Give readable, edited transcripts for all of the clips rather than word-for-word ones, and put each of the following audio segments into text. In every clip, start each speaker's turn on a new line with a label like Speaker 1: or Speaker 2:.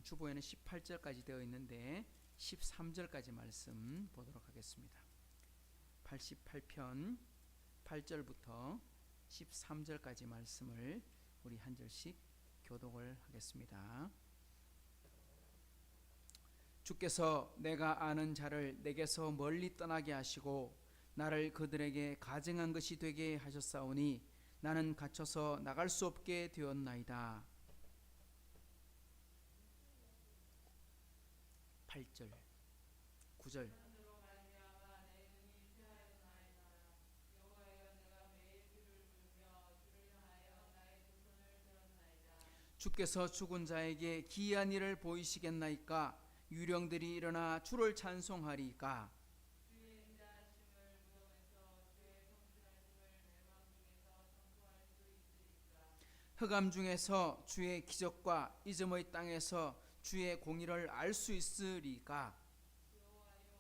Speaker 1: 주보에는 18절까지 되어 있는데 13절까지 말씀 보도록 하겠습니다. 88편 8절부터 13절까지 말씀을 우리 한 절씩 교독을 하겠습니다. 주께서 내가 아는 자를 내게서 멀리 떠나게 하시고 나를 그들에게 가증한 것이 되게 하셨사오니 나는 갇혀서 나갈 수 없게 되었나이다. 8절 9절 주께서 죽은 자에게 기이한 일을 보이시겠나이까? 유령들이 일어나 주를 찬송하리까? 흑암 중에서 주의 기적과 이즘의 땅에서 주의 공의를 알 수 있으리까?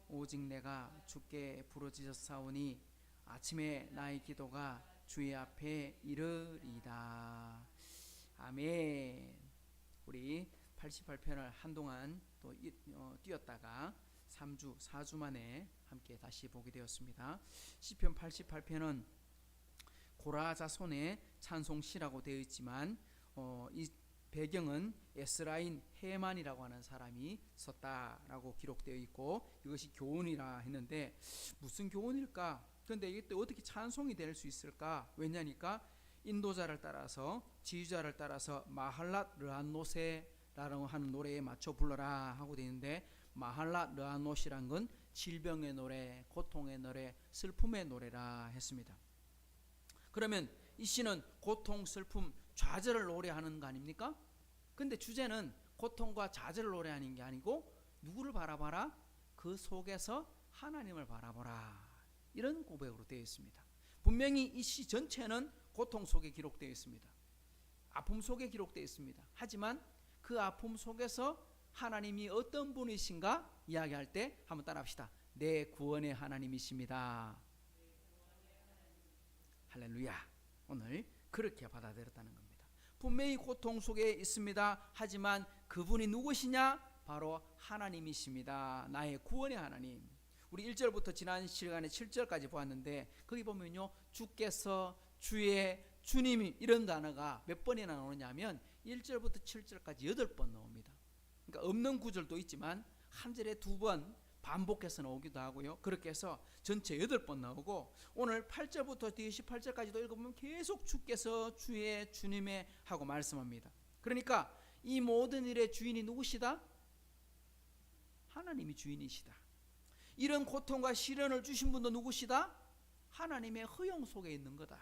Speaker 1: 오직 내가 주께 부르짖었사오니 아침에 나의 기도가 주의 앞에 이르리이다. 아멘. 우리 88편을 한동안 또 뛰었다가 3주 4주 만에 함께 다시 보게 되었습니다. 시편 88편은 고라 자손의 찬송시라고 되어 있지만 이 배경은 에스라인 헤만이라고 하는 사람이 썼다라고 기록되어 있고 이것이 교훈이라 했는데 무슨 교훈일까? 그런데 이게 또 어떻게 찬송이 될 수 있을까? 왜냐니까 인도자를 따라서 지휘자를 따라서 마할랏 르한노세라고 하는 노래에 맞춰 불러라 하고 되어 있는데 마할랏 르한노시란 건 질병의 노래, 고통의 노래, 슬픔의 노래라 했습니다. 그러면 이 시는 고통, 슬픔, 좌절을 노래하는 거 아닙니까? 근데 주제는 고통과 좌절을 노래하는 게 아니고 누구를 바라봐라? 그 속에서 하나님을 바라보라. 이런 고백으로 되어 있습니다. 분명히 이 시 전체는 고통 속에 기록되어 있습니다. 아픔 속에 기록되어 있습니다. 하지만 그 아픔 속에서 하나님이 어떤 분이신가 이야기할 때 한번 따라합시다. 내 구원의 하나님이십니다. 할렐루야. 오늘 그렇게 받아들였다는 겁니다. 분명히 고통 속에 있습니다. 하지만 그분이 누구시냐? 바로 하나님이십니다. 나의 구원의 하나님. 우리 1절부터 지난 시간에 7절까지 보았는데 거기 보면요, 주께서, 주의, 주님이 이런 단어가 몇 번이나 나오냐면 1절부터 7절까지 8번 나옵니다. 그러니까 없는 구절도 있지만 한 절에 2번 반복해서 나오기도 하고요. 그렇게 해서 전체 8번 나오고 오늘 8절부터 뒤에 18절까지도 읽어보면 계속 주께서, 주의, 주님의 하고 말씀합니다. 그러니까 이 모든 일의 주인이 누구시다? 하나님이 주인이시다. 이런 고통과 시련을 주신 분도 누구시다? 하나님의 허용 속에 있는 거다.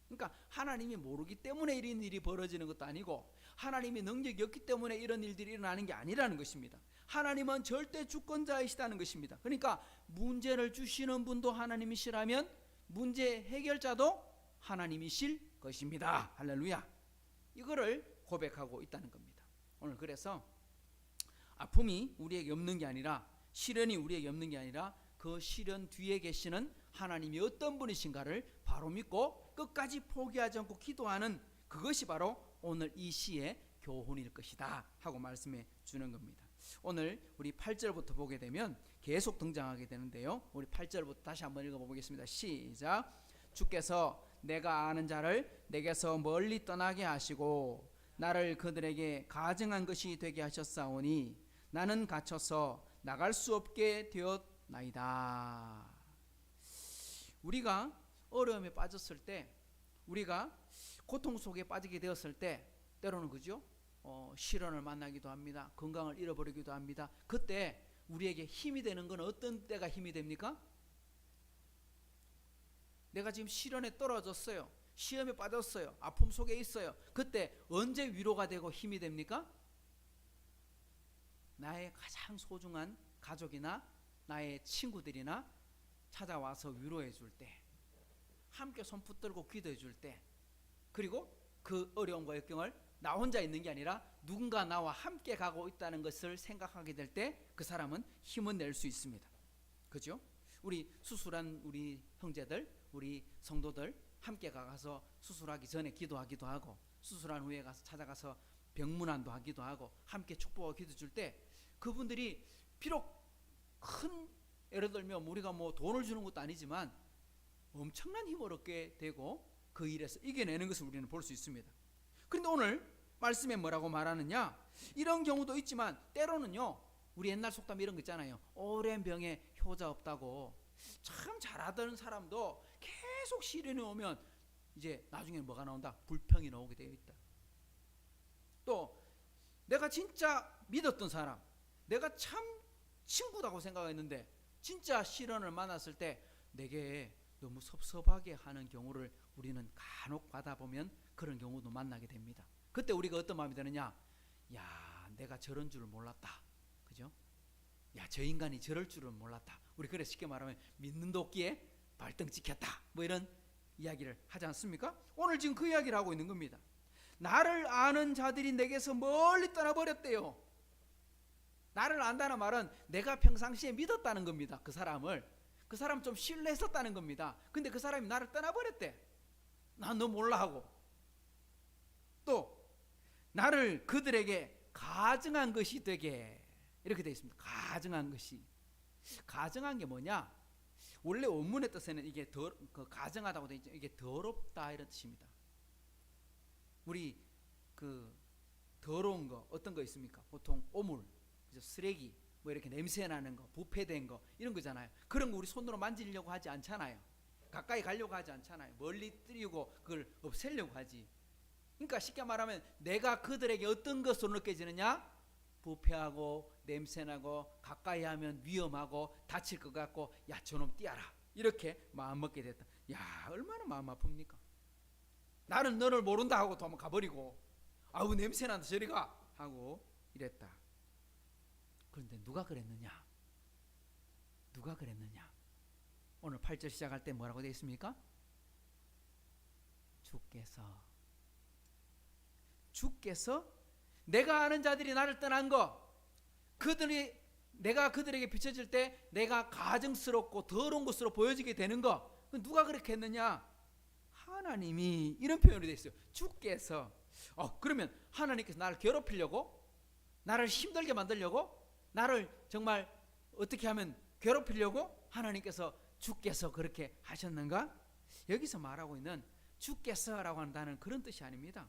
Speaker 1: 그러니까 하나님이 모르기 때문에 이런 일이 벌어지는 것도 아니고 하나님의 능력이 없기 때문에 이런 일들이 일어나는 게 아니라는 것입니다. 하나님은 절대 주권자이시다는 것입니다. 그러니까 문제를 주시는 분도 하나님이시라면 문제 해결자도 하나님이실 것입니다. 할렐루야. 이거를 고백하고 있다는 겁니다. 오늘 그래서 아픔이 우리에게 없는 게 아니라, 시련이 우리에게 없는 게 아니라 그 시련 뒤에 계시는 하나님이 어떤 분이신가를 바로 믿고 끝까지 포기하지 않고 기도하는 그것이 바로 오늘 이 시의 교훈일 것이다 하고 말씀해 주는 겁니다. 오늘 우리 8절부터 보게 되면 계속 등장하게 되는데요. 우리 8절부터 다시 한번 읽어보겠습니다. 시작. 주께서 내가 아는 자를 내게서 멀리 떠나게 하시고 나를 그들에게 가증한 것이 되게 하셨사오니 나는 갇혀서 나갈 수 없게 되었나이다. 우리가 어려움에 빠졌을 때, 우리가 고통 속에 빠지게 되었을 때 때로는 그죠? 시련을 만나기도 합니다. 건강을 잃어버리기도 합니다. 그때 우리에게 힘이 되는 건 어떤 때가 힘이 됩니까? 내가 지금 시련에 떨어졌어요. 시험에 빠졌어요. 아픔 속에 있어요. 그때 언제 위로가 되고 힘이 됩니까? 나의 가장 소중한 가족이나 나의 친구들이나 찾아와서 위로해 줄 때, 함께 손 붙들고 기도해 줄 때, 그리고 그 어려움과 역경을 나 혼자 있는 게 아니라 누군가 나와 함께 가고 있다는 것을 생각하게 될 때 그 사람은 힘은 낼 수 있습니다. 그죠? 우리 수술한 우리 형제들, 우리 성도들 함께 가서 수술하기 전에 기도하기도 하고 수술한 후에 가서 찾아가서 병문안도 하기도 하고 함께 축복하고 기도 줄 때 그분들이 비록 큰, 예를 들면 우리가 뭐 돈을 주는 것도 아니지만 엄청난 힘을 얻게 되고 그 일에서 이겨내는 것을 우리는 볼 수 있습니다. 그런데 오늘 말씀에 뭐라고 말하느냐, 이런 경우도 있지만 때로는요, 우리 옛날 속담 이런 거 있잖아요. 오랜 병에 효자 없다고. 참 잘하던 사람도 계속 시련이 오면 이제 나중에 뭐가 나온다? 불평이 나오게 되어 있다. 또 내가 진짜 믿었던 사람, 내가 참 친구다고 생각했는데 진짜 시련을 만났을 때 내게 너무 섭섭하게 하는 경우를 우리는 간혹 받아보면 그런 경우도 만나게 됩니다. 그때 우리가 어떤 마음이 드느냐, 야, 내가 저런 줄을 몰랐다, 그죠? 야, 저 인간이 저럴 줄은 몰랐다. 우리 그래 쉽게 말하면 믿는 도끼에 발등 찍혔다, 뭐 이런 이야기를 하지 않습니까? 오늘 지금 그 이야기를 하고 있는 겁니다. 나를 아는 자들이 내게서 멀리 떠나버렸대요. 나를 안다는 말은 내가 평상시에 믿었다는 겁니다. 그 사람을, 그 사람 좀 신뢰했었다는 겁니다. 근데 그 사람이 나를 떠나버렸대. 난 너 몰라 하고. 또 나를 그들에게 가증한 것이 되게, 이렇게 되어 있습니다. 가증한 것이. 가증한 게 뭐냐? 원래 원문의 뜻에는 이게 가증하다고 되어 있죠. 이게 더럽다 이런 뜻입니다. 우리 그 더러운 거 어떤 거 있습니까? 보통 오물, 쓰레기, 뭐 이렇게 냄새 나는 거, 부패된 거 이런 거잖아요. 그런 거 우리 손으로 만지려고 하지 않잖아요. 가까이 가려고 하지 않잖아요. 멀리 뜨리고 그걸 없애려고 하지. 그러니까 쉽게 말하면 내가 그들에게 어떤 것으로 느껴지느냐? 부패하고 냄새나고 가까이 하면 위험하고 다칠 것 같고, 야, 저놈 띄어라, 이렇게 마음 먹게 됐다. 야, 얼마나 마음 아픕니까? 나는 너를 모른다 하고 도망 가버리고, 아우 냄새난다 저리 가 하고 이랬다. 그런데 누가 그랬느냐? 누가 그랬느냐? 오늘 8절 시작할 때 뭐라고 되어 있습니까? 주께서 내가 아는 자들이 나를 떠난 거, 그들이 내가 그들에게 비춰질 때 내가 가증스럽고 더러운 것으로 보여지게 되는 거, 누가 그렇게 했느냐? 하나님이. 이런 표현이 되어 있어요. 주께서. 그러면 하나님께서 나를 괴롭히려고, 나를 힘들게 만들려고, 나를 정말 어떻게 하면 괴롭히려고 하나님께서, 주께서 그렇게 하셨는가? 여기서 말하고 있는 주께서라고 하는 단어는 그런 뜻이 아닙니다.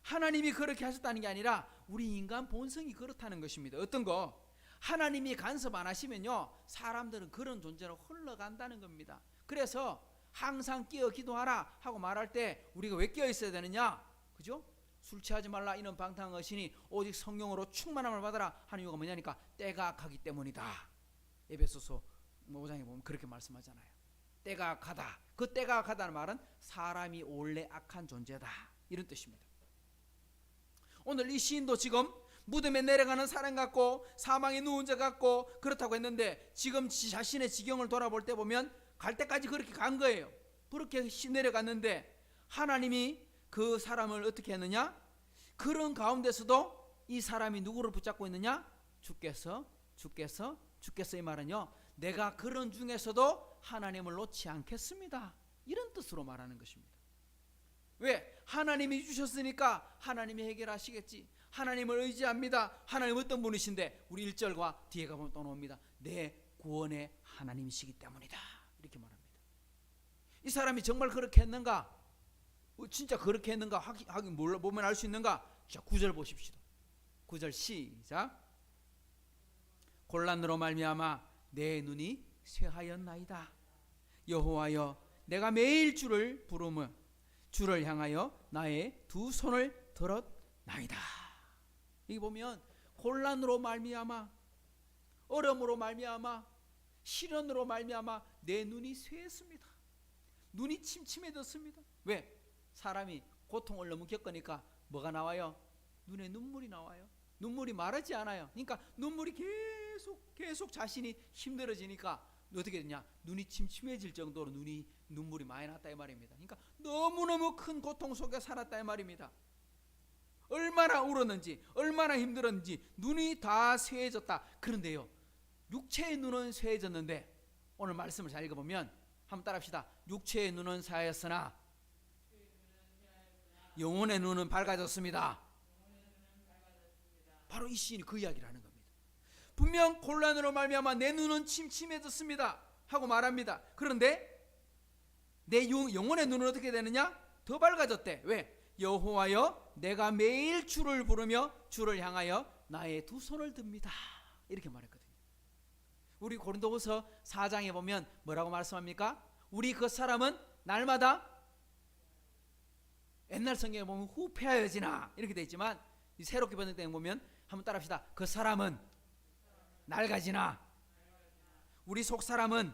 Speaker 1: 하나님이 그렇게 하셨다는 게 아니라 우리 인간 본성이 그렇다는 것입니다. 어떤 거? 하나님이 간섭 안 하시면요, 사람들은 그런 존재로 흘러간다는 겁니다. 그래서 항상 끼어 기도하라 하고 말할 때 우리가 왜 끼어 있어야 되느냐? 그죠? 술 취하지 말라 이는 방탕하시니 오직 성령으로 충만함을 받아라 하는 이유가 뭐냐니까 때가 가기 때문이다. 에베소서 5장에 보면 그렇게 말씀하잖아요. 때가 가다. 그 때가 가다는 말은 사람이 원래 악한 존재다, 이런 뜻입니다. 오늘 이 시인도 지금 무덤에 내려가는 사람 같고 사망에 누운 자 같고 그렇다고 했는데, 지금 자신의 지경을 돌아볼 때 보면 갈 때까지 그렇게 간 거예요. 그렇게 내려갔는데 하나님이 그 사람을 어떻게 했느냐? 그런 가운데서도 이 사람이 누구를 붙잡고 있느냐? 주께서 이 말은요, 내가 그런 중에서도 하나님을 놓지 않겠습니다, 이런 뜻으로 말하는 것입니다. 왜? 하나님이 주셨으니까 하나님이 해결하시겠지. 하나님을 의지합니다. 하나님 어떤 분이신데? 우리 1절과 뒤에 가보면 또 나옵니다. 내 구원의 하나님이시기 때문이다, 이렇게 말합니다. 이 사람이 정말 그렇게 했는가? 진짜 그렇게 했는가? 하긴 보면 알 수 있는가? 자, 9절 보십시오. 9절 시작. 곤란으로 말미암아 내 눈이 쇠하였나이다. 여호와여, 내가 매일 주를 부르며 주를 향하여 나의 두 손을 들었나이다. 여기 보면 곤란으로 말미암아, 어려움으로 말미암아, 시련으로 말미암아 내 눈이 쇠했습니다. 눈이 침침해졌습니다. 왜? 사람이 고통을 너무 겪으니까 뭐가 나와요? 눈에 눈물이 나와요. 눈물이 마르지 않아요. 그러니까 눈물이 계속 자신이 힘들어지니까 어떻게 되냐? 눈이 침침해질 정도로 눈물이 많이 났다 이 말입니다. 그러니까 너무너무 큰 고통 속에 살았다 이 말입니다. 얼마나 울었는지, 얼마나 힘들었는지 눈이 다 쇠해졌다. 그런데요, 육체의 눈은 쇠해졌는데 오늘 말씀을 잘 읽어보면 한번 따라합시다. 육체의 눈은 쇠하였으나 영혼의 눈은 밝아졌습니다. 바로 이 시인이 그 이야기를 하는 겁니다. 분명 곤란으로 말미암아 내 눈은 침침해졌습니다 하고 말합니다. 그런데 내 영혼의 눈은 어떻게 되느냐? 더 밝아졌대. 왜? 여호와여 내가 매일 주를 부르며 주를 향하여 나의 두 손을 듭니다. 이렇게 말했거든요. 우리 고린도후서 4장에 보면 뭐라고 말씀합니까? 우리 그 사람은 날마다, 옛날 성경에 보면 후패하여지나 이렇게 돼 있지만 새롭게 번역된 보면 한번 따라합시다. 그 사람은 낡아지나 우리 속 사람은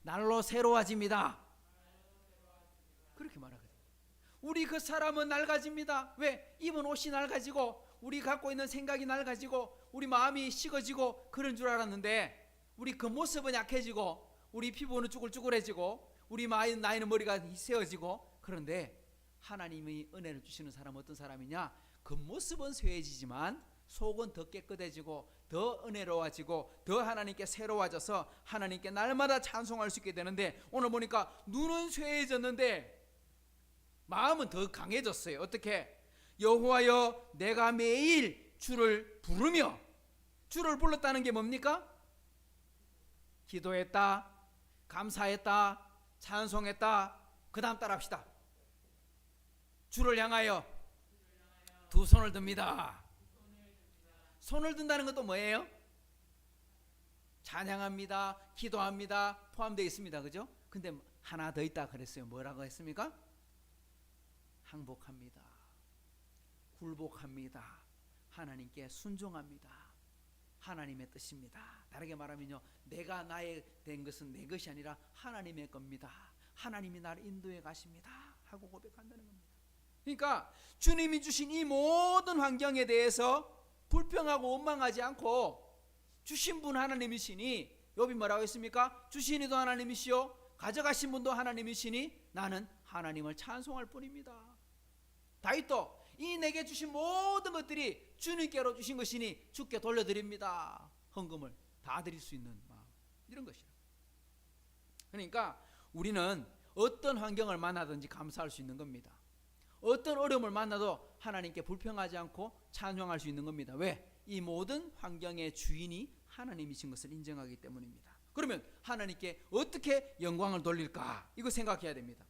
Speaker 1: 날로 새로워집니다. 그렇게 말하거든요. 우리 그 사람은 낡아집니다. 왜? 입은 옷이 낡아지고 우리 갖고 있는 생각이 낡아지고 우리 마음이 식어지고 그런 줄 알았는데 우리 그 모습은 약해지고 우리 피부는 쭈글쭈글해지고 우리 나이는 머리가 세어지고, 그런데 하나님이 은혜를 주시는 사람은 어떤 사람이냐? 그 모습은 쇠해지지만 속은 더 깨끗해지고 더 은혜로워지고 더 하나님께 새로워져서 하나님께 날마다 찬송할 수 있게 되는데, 오늘 보니까 눈은 쇠해졌는데 마음은 더 강해졌어요. 어떻게? 여호와여 내가 매일 주를 부르며, 주를 불렀다는 게 뭡니까? 기도했다, 감사했다, 찬송했다. 그 다음 따라합시다. 주를 향하여 두 손을 듭니다. 손을 든다는 것도 뭐예요? 찬양합니다, 기도합니다 포함되어 있습니다. 그죠? 근데 하나 더 있다 그랬어요. 뭐라고 했습니까? 항복합니다, 굴복합니다, 하나님께 순종합니다. 하나님의 뜻입니다. 다르게 말하면요, 내가 나의 된 것은 내 것이 아니라 하나님의 겁니다. 하나님이 나를 인도해 가십니다 하고 고백한다는 겁니다. 그러니까 주님이 주신 이 모든 환경에 대해서 불평하고 원망하지 않고, 주신 분 하나님이시니, 욥이 뭐라고 했습니까? 주신 이도 하나님이시요 가져가신 분도 하나님이시니 나는 하나님을 찬송할 뿐입니다. 다윗도 이 내게 주신 모든 것들이 주님께로 주신 것이니 주께 돌려드립니다. 헌금을 다 드릴 수 있는 마음, 이런 것이라. 그러니까 우리는 어떤 환경을 만나든지 감사할 수 있는 겁니다. 어떤 어려움을 만나도 하나님께 불평하지 않고 찬양할 수 있는 겁니다. 왜? 이 모든 환경의 주인이 하나님이신 것을 인정하기 때문입니다. 그러면 하나님께 어떻게 영광을 돌릴까? 이거 생각해야 됩니다.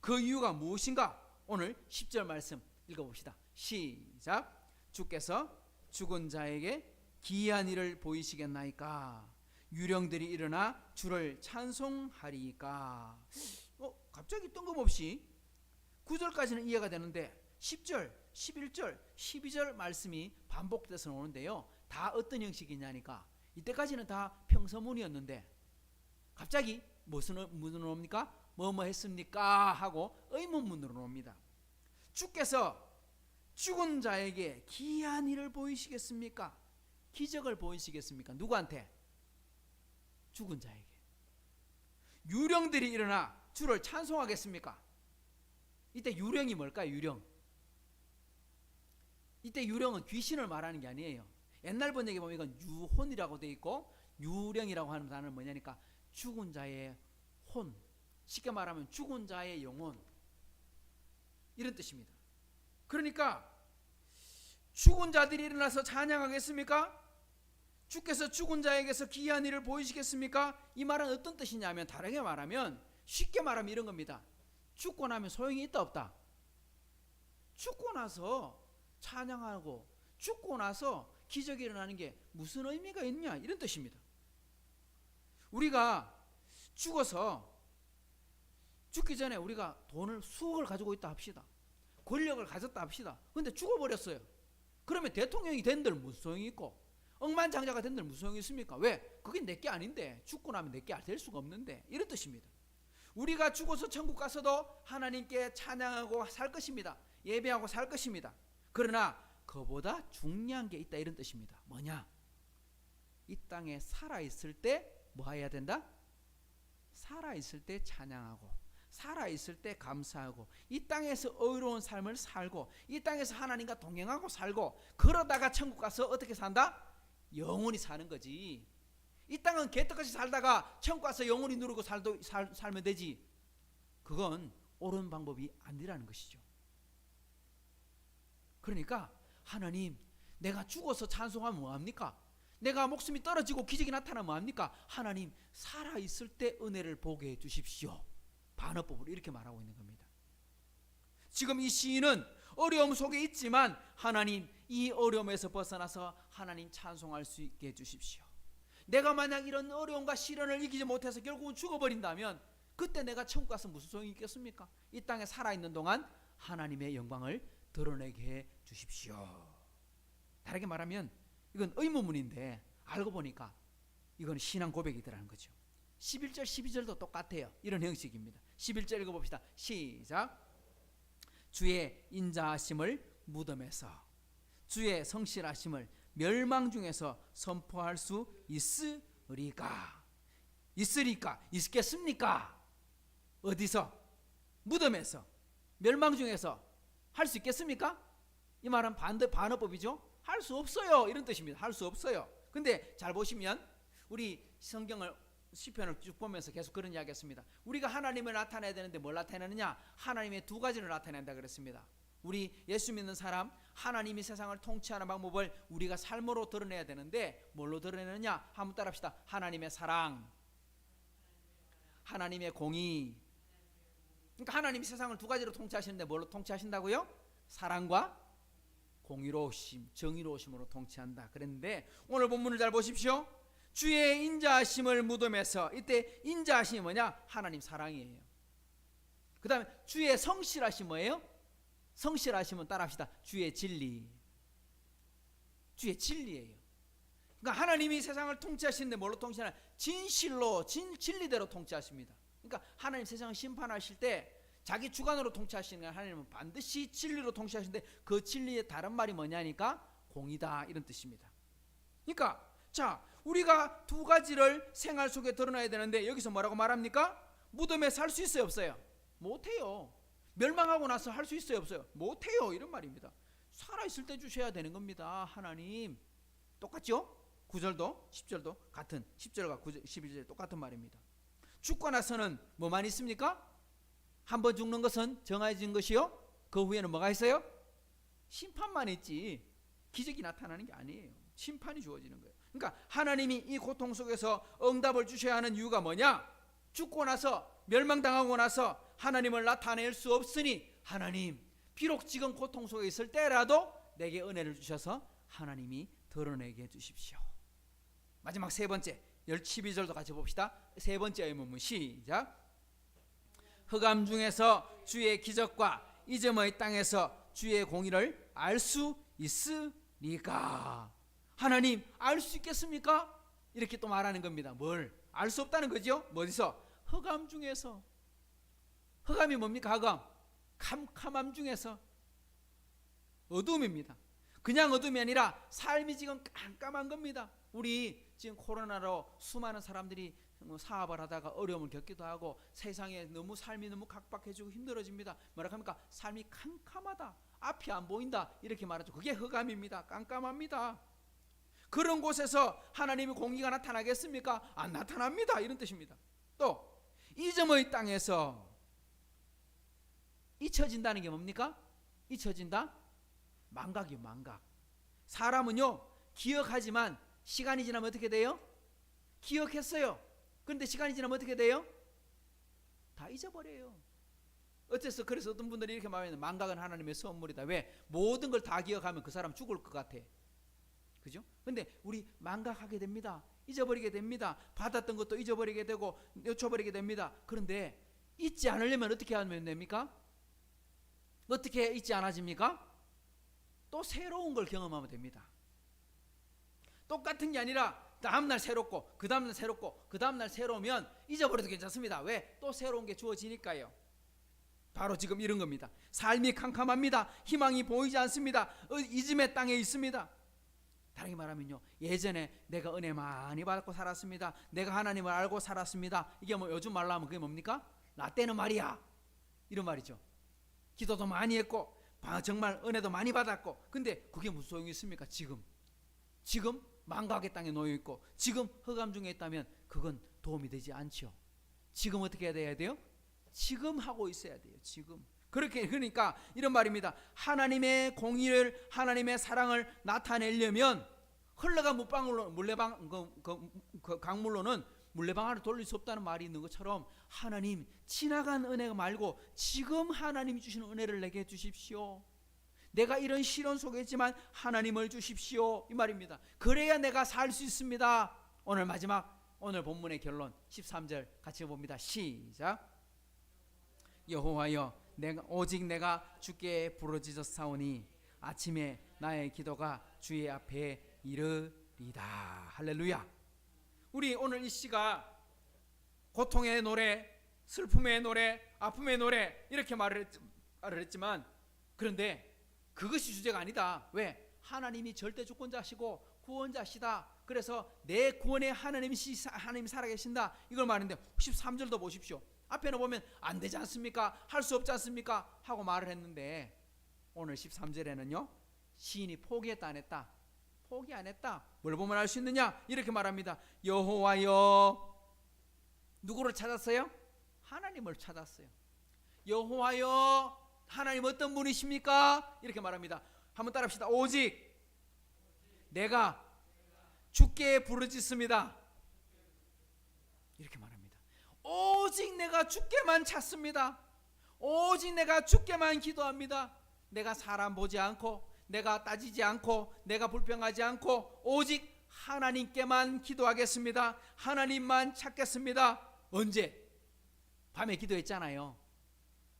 Speaker 1: 그 이유가 무엇인가? 오늘 10절 말씀 읽어봅시다. 시작. 주께서 죽은 자에게 기이한 일을 보이시겠나이까? 유령들이 일어나 주를 찬송하리이까? 갑자기 뜬금없이 9절까지는 이해가 되는데 10절, 11절, 12절 말씀이 반복돼서 오는데요, 다 어떤 형식이냐니까, 이때까지는 다 평서문이었는데 갑자기 무슨 문으로 옵니까? 뭐뭐 했습니까? 하고 의문문으로 옵니다. 주께서 죽은 자에게 기이한 일을 보이시겠습니까? 기적을 보이시겠습니까? 누구한테? 죽은 자에게. 유령들이 일어나 주를 찬송하겠습니까? 이때 유령이 뭘까요? 유령. 이때 유령은 귀신을 말하는 게 아니에요. 옛날 번역에 보면 이건 유혼이라고 되어 있고, 유령이라고 하는 단어는 뭐냐니까 죽은 자의 혼, 쉽게 말하면 죽은 자의 영혼, 이런 뜻입니다. 그러니까 죽은 자들이 일어나서 찬양하겠습니까? 주께서 죽은 자에게서 기이한 일을 보이시겠습니까? 이 말은 어떤 뜻이냐면, 다르게 말하면, 쉽게 말하면 이런 겁니다. 죽고 나면 소용이 있다 없다? 죽고 나서 찬양하고 죽고 나서 기적이 일어나는 게 무슨 의미가 있냐, 이런 뜻입니다. 우리가 죽어서, 죽기 전에 우리가 돈을 수억을 가지고 있다 합시다. 권력을 가졌다 합시다. 근데 죽어버렸어요. 그러면 대통령이 된들 무슨 소용이 있고 억만장자가 된들 무슨 소용이 있습니까? 왜? 그게 내게 아닌데, 죽고 나면 내게 될 수가 없는데, 이런 뜻입니다. 우리가 죽어서 천국 가서도 하나님께 찬양하고 살 것입니다. 예배하고 살 것입니다. 그러나 그보다 중요한 게 있다, 이런 뜻입니다. 뭐냐? 이 땅에 살아있을 때 뭐 해야 된다? 살아있을 때 찬양하고, 살아있을 때 감사하고, 이 땅에서 의로운 삶을 살고, 이 땅에서 하나님과 동행하고 살고, 그러다가 천국 가서 어떻게 산다? 영원히 사는 거지. 이 땅은 개떡같이 살다가 천국 가서 영원히 누르고 살면 되지. 그건 옳은 방법이 아니라는 것이죠. 그러니까 하나님, 내가 죽어서 찬송하면 뭐합니까? 내가 목숨이 떨어지고 기적이 나타나면 뭐합니까? 하나님 살아있을 때 은혜를 보게 해주십시오. 반어법으로 이렇게 말하고 있는 겁니다. 지금 이 시인은 어려움 속에 있지만 하나님 이 어려움에서 벗어나서 하나님 찬송할 수 있게 해주십시오. 내가 만약 이런 어려움과 시련을 이기지 못해서 결국은 죽어버린다면 그때 내가 천국 가서 무슨 소용이 있겠습니까? 이 땅에 살아있는 동안 하나님의 영광을 드러내게 해 주십시오. 다르게 말하면 이건 의문문인데 알고 보니까 이건 신앙 고백이더라는 거죠. 11절 12절도 똑같아요. 이런 형식입니다. 11절 읽어봅시다. 시작. 주의 인자하심을 무덤에서 주의 성실하심을 멸망 중에서 선포할 수 있으리까? 있겠습니까? 어디서? 무덤에서, 멸망 중에서 할 수 있겠습니까? 이 말은 반어법이죠. 할 수 없어요, 이런 뜻입니다. 할 수 없어요. 근데 잘 보시면 우리 성경을 시편을 쭉 보면서 계속 그런 이야기 했습니다. 우리가 하나님을 나타내야 되는데 뭘 나타내느냐? 하나님의 두 가지를 나타낸다 그랬습니다. 우리 예수 믿는 사람, 하나님이 세상을 통치하는 방법을 우리가 삶으로 드러내야 되는데 뭘로 드러내느냐? 한번 따라합시다. 하나님의 사랑, 하나님의 공의. 그러니까 하나님이 세상을 두 가지로 통치하시는데 뭘로 통치하신다고요? 사랑과 공의로우심, 정의로우심으로 통치한다 그랬는데 오늘 본문을 잘 보십시오. 주의 인자하심을 무덤에서, 이때 인자하심이 뭐냐? 하나님 사랑이에요. 그 다음에 주의 성실하심 뭐예요? 성실하심은 따라합시다. 주의 진리. 주의 진리예요. 그러니까 하나님이 세상을 통치하시는데 뭘로 통치하나? 진실로, 진리대로 통치하십니다. 그러니까 하나님 세상을 심판하실 때 자기 주관으로 통치하시는 하나님은 반드시 진리로 통치하시는데 그 진리의 다른 말이 뭐냐니까 공이다, 이런 뜻입니다. 그러니까 자, 우리가 두 가지를 생활 속에 드러나야 되는데 여기서 뭐라고 말합니까? 무덤에 살 수 있어요, 없어요? 못해요. 멸망하고 나서 할 수 있어요, 없어요? 못해요, 이런 말입니다. 살아있을 때 주셔야 되는 겁니다. 하나님. 똑같죠? 9절도 10절도 같은, 10절과 9절, 11절 똑같은 말입니다. 죽고 나서는 뭐만 있습니까? 한 번 죽는 것은 정해진 것이요, 그 후에는 뭐가 있어요? 심판만 있지 기적이 나타나는 게 아니에요. 심판이 주어지는 거예요. 그러니까 하나님이 이 고통 속에서 응답을 주셔야 하는 이유가 뭐냐? 죽고 나서, 멸망당하고 나서 하나님을 나타낼 수 없으니 하나님 비록 지금 고통 속에 있을 때라도 내게 은혜를 주셔서 하나님이 드러내게 해주십시오. 마지막 세 번째 12절도 같이 봅시다. 세 번째 의문문 시작. 흑암 중에서 주의 기적과 이점의 땅에서 주의 공의를 알 수 있으리까? 하나님 알 수 있겠습니까? 이렇게 또 말하는 겁니다. 뭘? 알 수 없다는 거죠. 어디서? 흑암 중에서. 흑암이 뭡니까? 흑암, 캄캄함 중에서. 어둠입니다. 그냥 어둠이 아니라 삶이 지금 깜깜한 겁니다. 우리 지금 코로나로 수많은 사람들이 사업을 하다가 어려움을 겪기도 하고 세상에 너무 삶이 너무 각박해지고 힘들어집니다. 뭐라 합니까? 삶이 캄캄하다, 앞이 안 보인다, 이렇게 말하죠. 그게 흑암입니다. 깜깜합니다. 그런 곳에서 하나님의 공의가 나타나겠습니까? 안 나타납니다, 이런 뜻입니다. 또 이점의 땅에서 잊혀진다는 게 뭡니까? 잊혀진다? 망각이요, 망각. 사람은요 기억하지만 시간이 지나면 어떻게 돼요? 기억했어요. 그런데 시간이 지나면 어떻게 돼요? 다 잊어버려요. 어째서? 그래서 어떤 분들이 이렇게 말하면 망각은 하나님의 선물이다. 왜? 모든 걸 다 기억하면 그 사람 죽을 것 같아. 그죠? 근데 우리 망각하게 됩니다. 잊어버리게 됩니다. 받았던 것도 잊어버리게 되고 놓쳐버리게 됩니다. 그런데 잊지 않으려면 어떻게 하면 됩니까? 어떻게 잊지 않아집니까? 또 새로운 걸 경험하면 됩니다. 똑같은 게 아니라 다음날 새롭고 그 다음날 새롭고 그 다음날 새로우면 잊어버려도 괜찮습니다. 왜? 또 새로운 게 주어지니까요. 바로 지금 이런 겁니다. 삶이 캄캄합니다. 희망이 보이지 않습니다. 잊음의 땅에 있습니다. 다르게 말하면요, 예전에 내가 은혜 많이 받고 살았습니다. 내가 하나님을 알고 살았습니다. 이게 뭐 요즘 말로 하면 그게 뭡니까? 나 때는 말이야, 이런 말이죠. 기도도 많이 했고 정말 은혜도 많이 받았고, 근데 그게 무슨 소용이 있습니까? 지금 망각의 땅에 놓여있고 지금 흑암 중에 있다면 그건 도움이 되지 않죠. 지금 어떻게 해야 돼요? 지금 하고 있어야 돼요. 지금. 그렇게 그러니까 이런 말입니다. 하나님의 공의를 하나님의 사랑을 나타내려면 흘러간 물방울로 물레방 그 강물로는 물레방아를 돌릴 수 없다는 말이 있는 것처럼 하나님 지나간 은혜가 말고 지금 하나님이 주시는 은혜를 내게 주십시오. 내가 이런 시련 속에 있지만 하나님을 주십시오 이 말입니다. 그래야 내가 살 수 있습니다. 오늘 마지막 오늘 본문의 결론 13절 같이 봅니다. 시작. 여호와여 오직 내가 주께 부르짖었사오니 아침에 나의 기도가 주의 앞에 이르리다. 할렐루야. 우리 오늘 이 시가 고통의 노래, 슬픔의 노래, 아픔의 노래 이렇게 말을 했지만 그런데 그것이 주제가 아니다. 왜? 하나님이 절대 주권자시고 구원자시다. 그래서 내 구원의 하나님이 살아계신다. 이걸 말하는데 13절도 보십시오. 앞에는 보면 안 되지 않습니까? 할 수 없지 않습니까? 하고 말을 했는데 오늘 13절에는요. 시인이 포기했다 안 했다? 포기 안 했다. 뭘 보면 알 수 있느냐? 이렇게 말합니다. 여호와여 누구를 찾았어요? 하나님을 찾았어요. 여호와여 하나님 어떤 분이십니까? 이렇게 말합니다. 한번 따라합시다. 오직 내가 주께 부르짖습니다. 이렇게 말합니다. 오직 내가 주께만 찾습니다. 오직 내가 주께만 기도합니다. 내가 사람 보지 않고 내가 따지지 않고 내가 불평하지 않고 오직 하나님께만 기도하겠습니다. 하나님만 찾겠습니다. 언제? 밤에 기도했잖아요.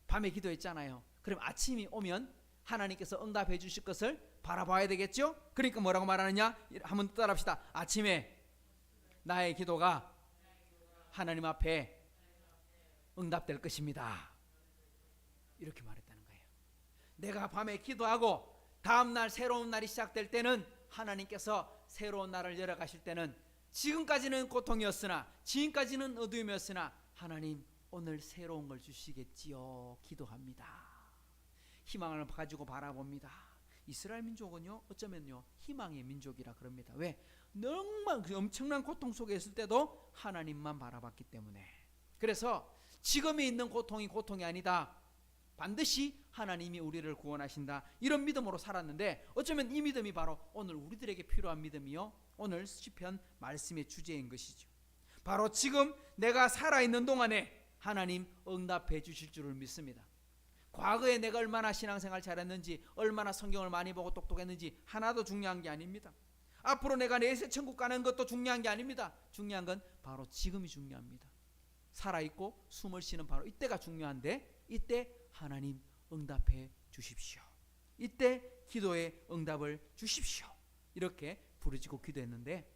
Speaker 1: 밤에 기도했잖아요. 그럼 아침이 오면 하나님께서 응답해 주실 것을 바라봐야 되겠죠? 그러니까 뭐라고 말하느냐? 한번 따라합시다. 아침에 나의 기도가 하나님 앞에 응답될 것입니다. 이렇게 말했다는 거예요. 내가 밤에 기도하고 다음날 새로운 날이 시작될 때는 하나님께서 새로운 날을 열어가실 때는 지금까지는 고통이었으나 지금까지는 어두움이었으나 하나님 오늘 새로운 걸 주시겠지요. 기도합니다. 희망을 가지고 바라봅니다. 이스라엘 민족은요 어쩌면요 희망의 민족이라 그럽니다. 왜? 정말 엄청난 고통 속에 있을 때도 하나님만 바라봤기 때문에. 그래서 지금에 있는 고통이 아니다. 반드시 하나님이 우리를 구원하신다. 이런 믿음으로 살았는데 어쩌면 이 믿음이 바로 오늘 우리들에게 필요한 믿음이요 오늘 시편 말씀의 주제인 것이죠. 바로 지금 내가 살아있는 동안에 하나님 응답해 주실 줄을 믿습니다. 과거에 내가 얼마나 신앙생활 잘했는지 얼마나 성경을 많이 보고 똑똑했는지 하나도 중요한 게 아닙니다. 앞으로 내가 내세 천국 가는 것도 중요한 게 아닙니다. 중요한 건 바로 지금이 중요합니다. 살아있고 숨을 쉬는 바로 이때가 중요한데 이때 하나님 응답해 주십시오. 이때 기도의 응답을 주십시오. 이렇게 부르짖고 기도했는데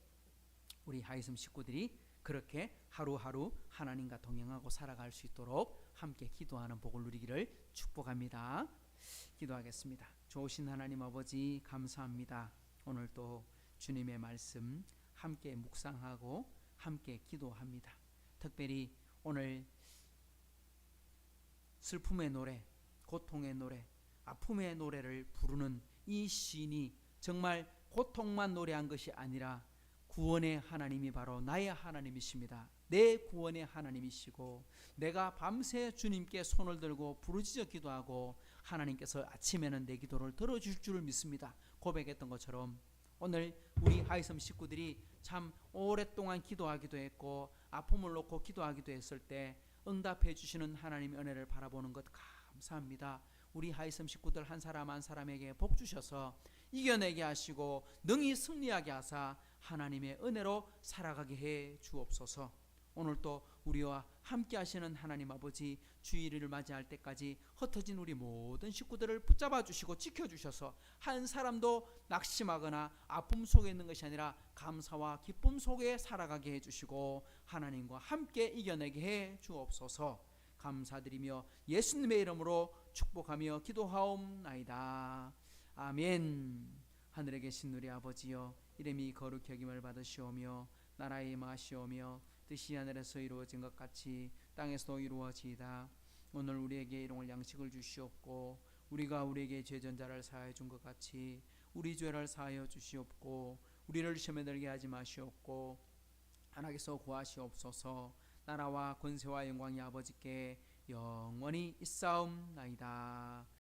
Speaker 1: 우리 하이섬 식구들이 그렇게 하루하루 하나님과 동행하고 살아갈 수 있도록 함께 기도하는 복을 누리기를 축복합니다. 기도하겠습니다. 좋으신 하나님 아버지 감사합니다. 오늘 또 주님의 말씀 함께 묵상하고 함께 기도합니다. 특별히 오늘 슬픔의 노래, 고통의 노래, 아픔의 노래를 부르는 이 시인이 정말 고통만 노래한 것이 아니라 구원의 하나님이 바로 나의 하나님이십니다. 내 구원의 하나님이시고 내가 밤새 주님께 손을 들고 부르짖어 기도하고 하나님께서 아침에는 내 기도를 들어주실 줄을 믿습니다. 고백했던 것처럼 오늘 우리 하이섬 식구들이 참 오랫동안 기도하기도 했고 아픔을 놓고 기도하기도 했을 때 응답해 주시는 하나님의 은혜를 바라보는 것 감사합니다. 우리 하이섬 식구들 한 사람 한 사람에게 복 주셔서 이겨내게 하시고 능히 승리하게 하사 하나님의 은혜로 살아가게 해 주옵소서. 오늘 또 우리와 함께 하시는 하나님 아버지 주일을 맞이할 때까지 흩어진 우리 모든 식구들을 붙잡아 주시고 지켜 주셔서 한 사람도 낙심하거나 아픔 속에 있는 것이 아니라 감사와 기쁨 속에 살아가게 해 주시고 하나님과 함께 이겨내게 해 주옵소서. 감사드리며 예수님의 이름으로 축복하며 기도하옵나이다. 아멘. 하늘에 계신 우리 아버지여 이름이 거룩히 여김을 받으시오며 나라의 임하시오며 뜻이 하늘에서 이루어진 것 같이 땅에서도 이루어지이다. 오늘 우리에게 일용할 양식을 주시옵고 우리가 우리에게 죄전자를 사하여 준 것 같이 우리 죄를 사하여 주시옵고 우리를 시험에 들게 하지 마시옵고 하나님께서 구하시옵소서. 나라와 권세와 영광이 아버지께 영원히 있사옵나이다.